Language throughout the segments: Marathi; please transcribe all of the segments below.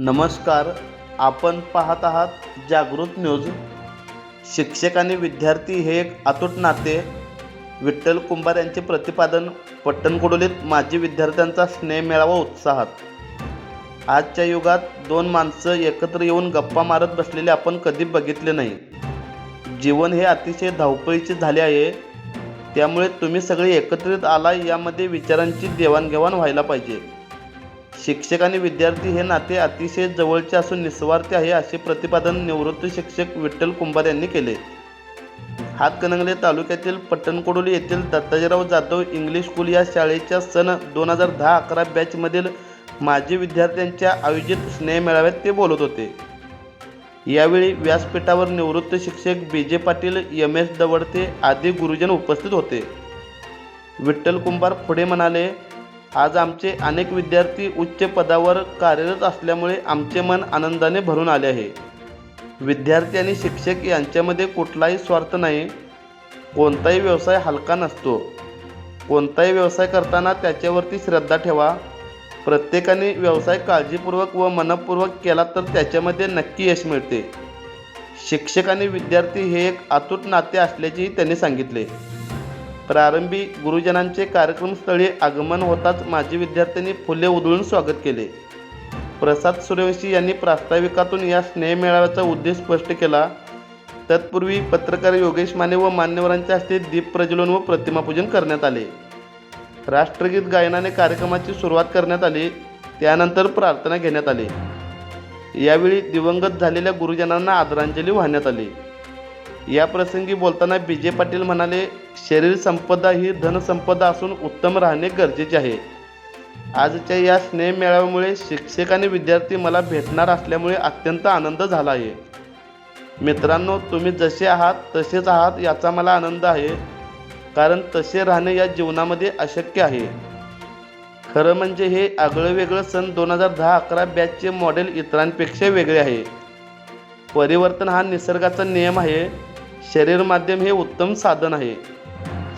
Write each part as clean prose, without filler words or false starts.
नमस्कार. आपण पाहत आहात जागृत न्यूज. शिक्षक आणि विद्यार्थी हे एक अतूट नाते. विठ्ठल कुंभार यांचे प्रतिपादन. पट्टणकडोलीत माजी विद्यार्थ्यांचा स्नेह मेळावा उत्साहात. आजच्या युगात दोन माणसं एकत्र येऊन गप्पा मारत बसलेले आपण कधी बघितले नाही. जीवन हे अतिशय धावपळीचे झाले आहे. त्यामुळे तुम्ही सगळे एकत्रित आला, यामध्ये विचारांची देवाणघेवाण व्हायला पाहिजे. शिक्षक आणि विद्यार्थी हे नाते अतिशय जवळचे असून निस्वार्थी आहे, असे प्रतिपादन निवृत्त शिक्षक विठ्ठल कुंभार यांनी केले. हातकणंगले तालुक्यातील पट्टणकडोली येथील दत्ताजीराव जाधव इंग्लिश स्कूल या शाळेच्या सन 2010-11 बॅचमधील माजी विद्यार्थ्यांच्या आयोजित स्नेह मेळाव्यात ते बोलत होते. यावेळी व्यासपीठावर निवृत्त शिक्षक BJ पाटील, MS दवडते आदी गुरुजन उपस्थित होते. विठ्ठल कुंभार पुढे म्हणाले, आज आमचे अनेक विद्यार्थी उच्च पदावर कार्यरत असल्यामुळे आमचे मन आनंदाने भरून आले आहे. विद्यार्थी आणि शिक्षक यांच्यामध्ये कुठलाही स्वार्थ नाही. कोणताही व्यवसाय हलका नसतो. कोणताही व्यवसाय करताना त्याच्यावरती श्रद्धा ठेवा. प्रत्येकाने व्यवसाय काळजीपूर्वक व मनपूर्वक केला तर त्याच्यामध्ये नक्की यश मिळते. शिक्षक आणि विद्यार्थी हे एक अतूट नाते असल्याचेही त्यांनी सांगितले. प्रारंभी गुरुजनांचे कार्यक्रमस्थळी आगमन होताच माजी विद्यार्थ्यांनी फुले उधळून स्वागत केले. प्रसाद सूर्यवंशी यांनी प्रास्ताविकातून या स्नेह मेळाव्याचा उद्देश स्पष्ट केला. तत्पूर्वी पत्रकार योगेश माने व मान्यवरांच्या हस्ते दीप प्रज्वलन व प्रतिमापूजन करण्यात आले. राष्ट्रगीत गायनाने कार्यक्रमाची सुरुवात करण्यात आली. त्यानंतर प्रार्थना घेण्यात आली. यावेळी दिवंगत झालेल्या गुरुजनांना आदरांजली वाहण्यात आली. या प्रसंगी बोलताना BJ पाटील म्हणाले, शरीर संपदा ही धनसंपदा असून उत्तम राहणे गरजेचे आहे. आजच्या या स्नेह मेळाव्यामुळे शिक्षक आणि विद्यार्थी मला भेटणार असल्यामुळे अत्यंत आनंद झाला आहे. मित्रांनो, तुम्ही जसे आहात तसेच आहात याचा मला आनंद आहे, कारण तसे राहणे या जीवनामध्ये अशक्य आहे. खरं म्हणजे हे आगळंवेगळं सन 2010-11 बॅचचे मॉडेल इतरांपेक्षा वेगळे आहे. परिवर्तन हा निसर्गाचा नियम आहे. शरीर माध्यम हे उत्तम साधन आहे.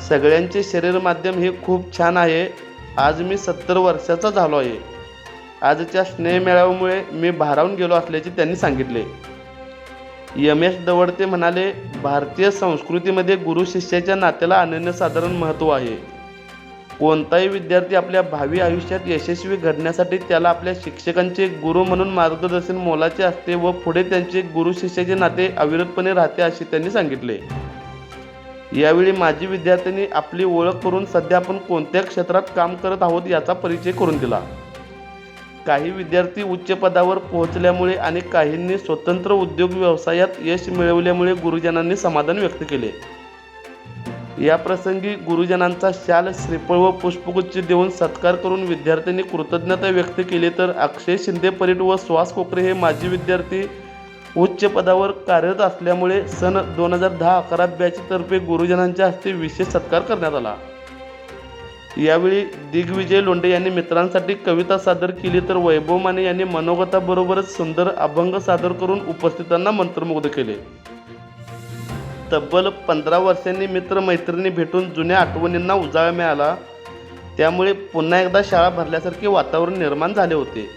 सगळ्यांचे शरीर माध्यम हे खूप छान आहे. आज मी 70 वर्षाचा झालो आहे. आजच्या स्नेह मेळाव्यामुळे मी भारावून गेलो असल्याचे त्यांनी सांगितले. MS दवडते म्हणाले, भारतीय संस्कृतीमध्ये गुरु शिष्याच्या नात्याला अनन्यसाधारण महत्त्व आहे. कोणताही विद्यार्थी आपल्या भावी आयुष्यात यशस्वी घडण्यासाठी त्याला आपल्या शिक्षकांचे गुरु म्हणून मार्गदर्शन मोलाचे असते व पुढे त्यांचे गुरु शिष्याचे नाते अविरतपणे राहते, असे त्यांनी सांगितले. यावेळी माजी विद्यार्थ्यांनी आपली ओळख करून सध्या आपण कोणत्या क्षेत्रात काम करत आहोत याचा परिचय करून दिला. काही विद्यार्थी उच्च पदावर पोहोचल्यामुळे आणि काहींनी स्वतंत्र उद्योग व्यवसायात यश मिळवल्यामुळे गुरुजनांनी समाधान व्यक्त केले. या प्रसंगी गुरुजनांचा शाल, श्रीफळ व पुष्पगुच्छ देऊन सत्कार करून विद्यार्थ्यांनी कृतज्ञता व्यक्त केली. तर अक्षय शिंदे परीट व सुहास कोकरे हे माजी विद्यार्थी उच्च पदावर कार्यरत असल्यामुळे सन 2010-11 बॅचतर्फे गुरुजनांच्या हस्ते विशेष सत्कार करण्यात आला. यावेळी दिग्विजय लोंढे यांनी मित्रांसाठी कविता सादर केली, तर वैभव माने यांनी मनोगताबरोबरच सुंदर अभंग सादर करून उपस्थितांना मंत्रमुग्ध केले. तब्बल 15 वर्षांनी मित्रमैत्रिणी भेटून जुन्या आठवणींना उजाळा मिळाला. त्यामुळे पुन्हा एकदा शाळा भरल्यासारखे वातावरण निर्माण झाले होते.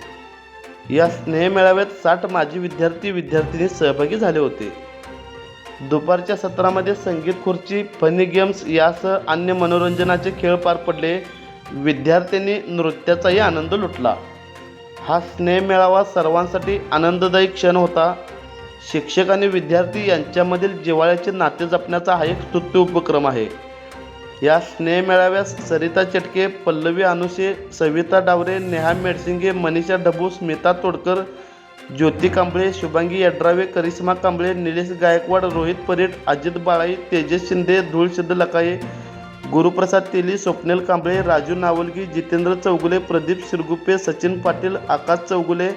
या स्नेह मेळाव्यात 60 माजी विद्यार्थी सहभागी झाले होते. दुपारच्या सत्रामध्ये संगीत खुर्ची, फनी गेम्स यासह अन्य मनोरंजनाचे खेळ पार पडले. विद्यार्थ्यांनी नृत्याचाही आनंद लुटला. हा स्नेह मेळावा सर्वांसाठी आनंददायी क्षण होता. शिक्षक आणि विद्यार्थी यांच्यामधील जिव्हाळ्याचे नाते जपण्याचा हा एक स्तुत्य उपक्रम आहे. या स्नेह मेळाव्यास सरिता चटके, पल्लवी अनुशे, सविता डावरे, नेहा मेडसिंगे, मनीषा ढबू, स्मिता तोडकर, ज्योती कांबळे, शुभांगी यड्रावे, करिश्मा कांबळे, निलेश गायकवाड, रोहित परीट, अजित बाळाई, तेजस शिंदे, धूळ सिद्ध लकाये, गुरुप्रसाद तेली, स्वप्नील कांबळे, राजू नावलगी, जितेंद्र चौगुले, प्रदीप शिरगुप्पे, सचिन पाटील, आकाश चौगुले,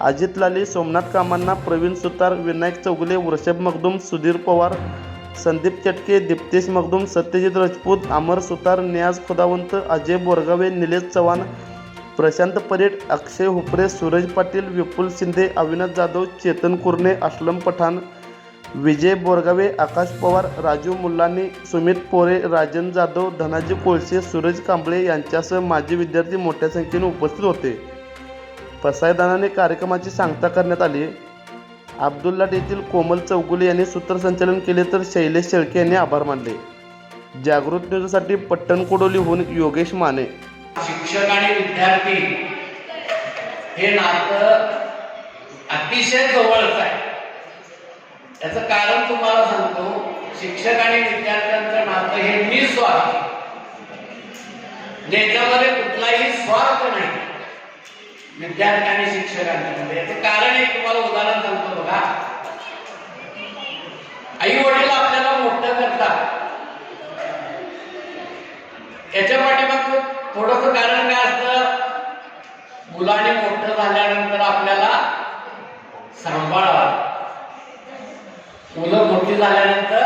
अजित लाली, सोमनाथ कामांना, प्रवीण सुतार, विनायक चौगुले, वृषभ मगदूम, सुधीर पवार, संदीप चटके, दीप्तेश मगदूम, सत्यजित राजपूत, अमर सुतार, नियाज खुदावंत, अजय बोरगावे, निलेश चव्हाण, प्रशांत परीट, अक्षय हुपरे, सूरज पाटील, विपुल शिंदे, अविनाश जाधव, चेतन कुर्णे, असलम पठाण, विजय बोरगावे, आकाश पवार, राजू मुल्लानी, सुमित पोरे, राजन जाधव, धनाजी कोळसे, सूरज कांबळे यांच्यासह माजी विद्यार्थी मोठ्या संख्येने उपस्थित होते. पसायदानाने कार्यक्रमाची सांगता करण्यात आली. अब्दुल्लाट येथील कोमल चौगुले यांनी सूत्रसंचालन केले तर शैलेश शेळके यांनी आभार मानले. जागृत न्यूजसाठी पट्टणकोडोलीहून योगेश माने. शिक्षक आणि विद्यार्थी हे नातं अतिशय जवळच आहे. याचं कारण तुम्हाला सांगतो. शिक्षक आणि विद्यार्थ्यांचं नातं हे निस्वार्थ, ज्याच्यामध्ये कुठलाही स्वार्थ नाही विद्यार्थी आणि शिक्षकांमध्ये. याचं कारण एक तुम्हाला उदाहरण सांगतो बघा. आई वडील आपल्याला मोठं करतात, याच्या पाठीमागचं थोडंसं कारण काय असतं? मुलाने मोठं झाल्यानंतर आपल्याला सांभाळावं. मुलं मोठी झाल्यानंतर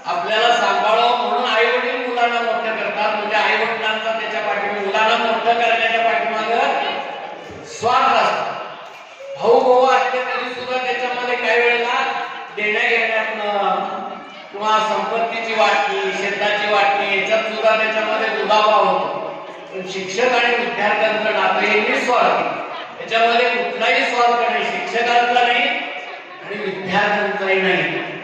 आपल्याला सांभाळावं म्हणून आई वडील मुलांना मोठं करतात. म्हणजे आई वडिलांचा त्याच्या पाठीमागे, मुलांना मोठं करण्याच्या पाठीमागं स्वार्थ असतो. भाऊ भाऊ असले तरी सुद्धा त्याच्यामध्ये काही वेळेला देण्या घेण्यातनं किंवा संपत्तीची वाटणी, शेताची वाटणी याच्यात सुद्धा त्याच्यामध्ये दुधाभाव होतो. पण शिक्षक आणि विद्यार्थ्यांचं नातं हे निस्वार्थी, त्याच्यामध्ये कुठलाही स्वार्थ नाही, शिक्षकांचा नाही आणि विद्यार्थ्यांचाही नाही.